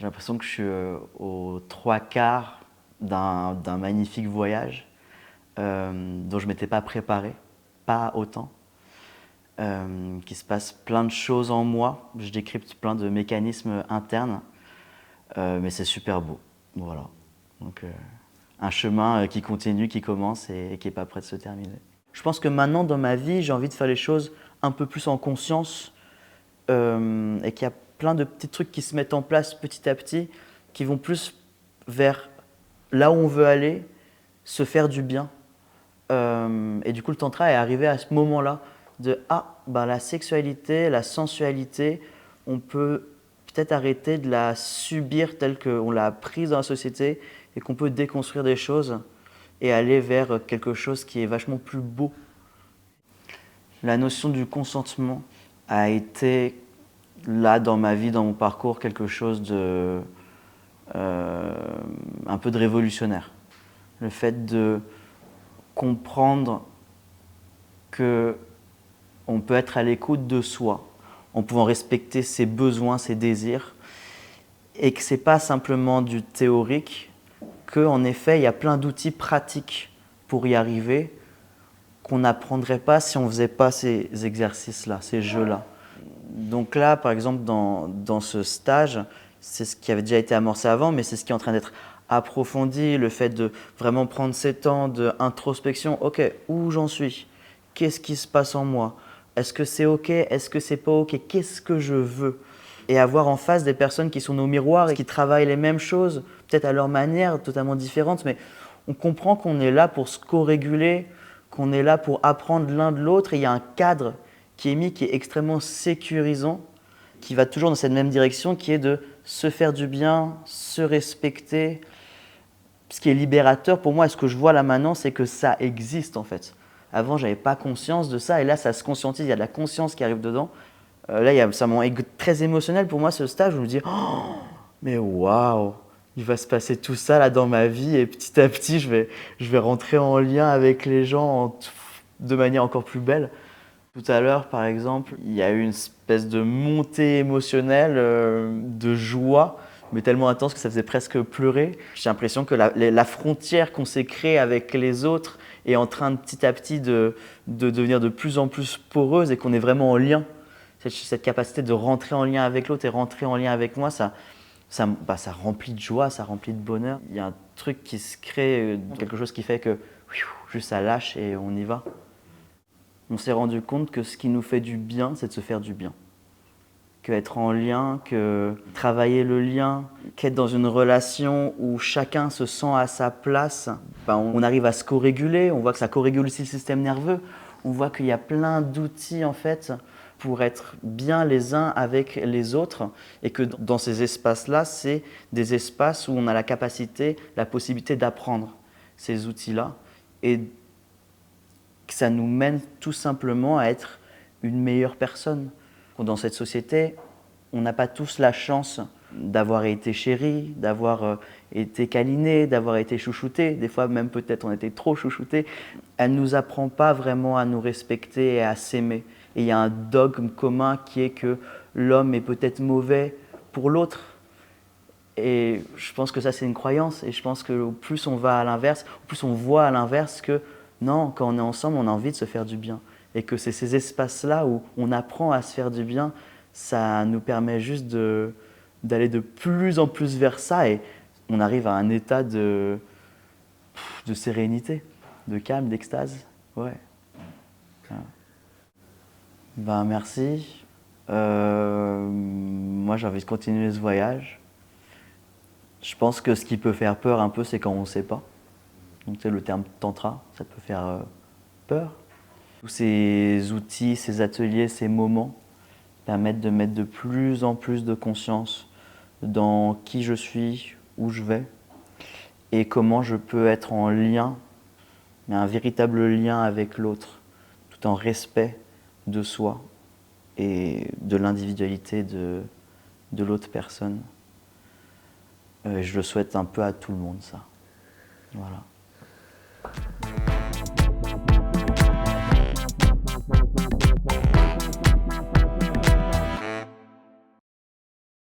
J'ai l'impression que je suis aux trois quarts d'un magnifique voyage dont je ne m'étais pas préparé, pas autant. Qu'il se passe plein de choses en moi, je décrypte plein de mécanismes internes, mais c'est super beau. Voilà. Donc, un chemin qui continue, qui commence et qui n'est pas prêt de se terminer. Je pense que maintenant dans ma vie, j'ai envie de faire les choses un peu plus en conscience et qu'il y a plein de petits trucs qui se mettent en place petit à petit, qui vont plus vers là où on veut aller, se faire du bien. Et du coup, le tantra est arrivé à ce moment-là de la sexualité, la sensualité, on peut peut-être arrêter de la subir telle qu'on l'a apprise dans la société et qu'on peut déconstruire des choses et aller vers quelque chose qui est vachement plus beau. La notion du consentement a été là dans ma vie, dans mon parcours, quelque chose de un peu de révolutionnaire. Le fait de comprendre que on peut être à l'écoute de soi, en pouvant respecter ses besoins, ses désirs, et que ce n'est pas simplement du théorique, qu'en effet, il y a plein d'outils pratiques pour y arriver, qu'on n'apprendrait pas si on ne faisait pas ces exercices-là, ces jeux-là. Donc là, par exemple, dans ce stage, c'est ce qui avait déjà été amorcé avant, mais c'est ce qui est en train d'être approfondi, le fait de vraiment prendre ces temps d'introspection. Ok, où j'en suis? Qu'est-ce qui se passe en moi? Est-ce que c'est ok? Est-ce que c'est pas ok? Qu'est-ce que je veux? Et avoir en face des personnes qui sont nos miroirs et qui travaillent les mêmes choses, peut-être à leur manière, totalement différente, mais on comprend qu'on est là pour se co-réguler, qu'on est là pour apprendre l'un de l'autre, et il y a un cadre qui est mis, qui est extrêmement sécurisant, qui va toujours dans cette même direction, qui est de se faire du bien, se respecter. Ce qui est libérateur pour moi, et ce que je vois là maintenant, c'est que ça existe en fait. Avant, je n'avais pas conscience de ça, et là, ça se conscientise, il y a de la conscience qui arrive dedans. Là, c'est un moment très émotionnel pour moi, ce stage, où je me dis oh, mais waouh, il va se passer tout ça là dans ma vie, et petit à petit, je vais rentrer en lien avec les gens de manière encore plus belle. Tout à l'heure, par exemple, il y a eu une espèce de montée émotionnelle, de joie, mais tellement intense que ça faisait presque pleurer. J'ai l'impression que la frontière qu'on s'est créée avec les autres est en train de petit à petit de devenir de plus en plus poreuse et qu'on est vraiment en lien. Cette capacité de rentrer en lien avec l'autre et rentrer en lien avec moi, ça remplit de joie, ça remplit de bonheur. Il y a un truc qui se crée, quelque chose qui fait que juste ça lâche et on y va. On s'est rendu compte que ce qui nous fait du bien, c'est de se faire du bien. Qu'être en lien, que travailler le lien, qu'être dans une relation où chacun se sent à sa place, on arrive à se co-réguler, on voit que ça co-régule aussi le système nerveux, on voit qu'il y a plein d'outils en fait pour être bien les uns avec les autres et que dans ces espaces-là, c'est des espaces où on a la capacité, la possibilité d'apprendre ces outils-là et que ça nous mène tout simplement à être une meilleure personne. Dans cette société, on n'a pas tous la chance d'avoir été chéri, d'avoir été câliné, d'avoir été chouchouté. Des fois même peut-être on a été trop chouchouté. Elle ne nous apprend pas vraiment à nous respecter et à s'aimer. Et il y a un dogme commun qui est que l'homme est peut-être mauvais pour l'autre. Et je pense que ça c'est une croyance. Et je pense que au plus on va à l'inverse, au plus on voit à l'inverse que non, quand on est ensemble, on a envie de se faire du bien. Et que c'est ces espaces-là où on apprend à se faire du bien, ça nous permet juste d'aller de plus en plus vers ça et on arrive à un état de sérénité, de calme, d'extase. Ouais. Merci. Moi, j'ai envie de continuer ce voyage. Je pense que ce qui peut faire peur un peu, c'est quand on ne sait pas. Donc, c'est le terme tantra, ça peut faire peur. Tous ces outils, ces ateliers, ces moments permettent de mettre de plus en plus de conscience dans qui je suis, où je vais et comment je peux être en lien, mais un véritable lien avec l'autre, tout en respect de soi et de l'individualité de l'autre personne. Je le souhaite un peu à tout le monde, ça. Voilà.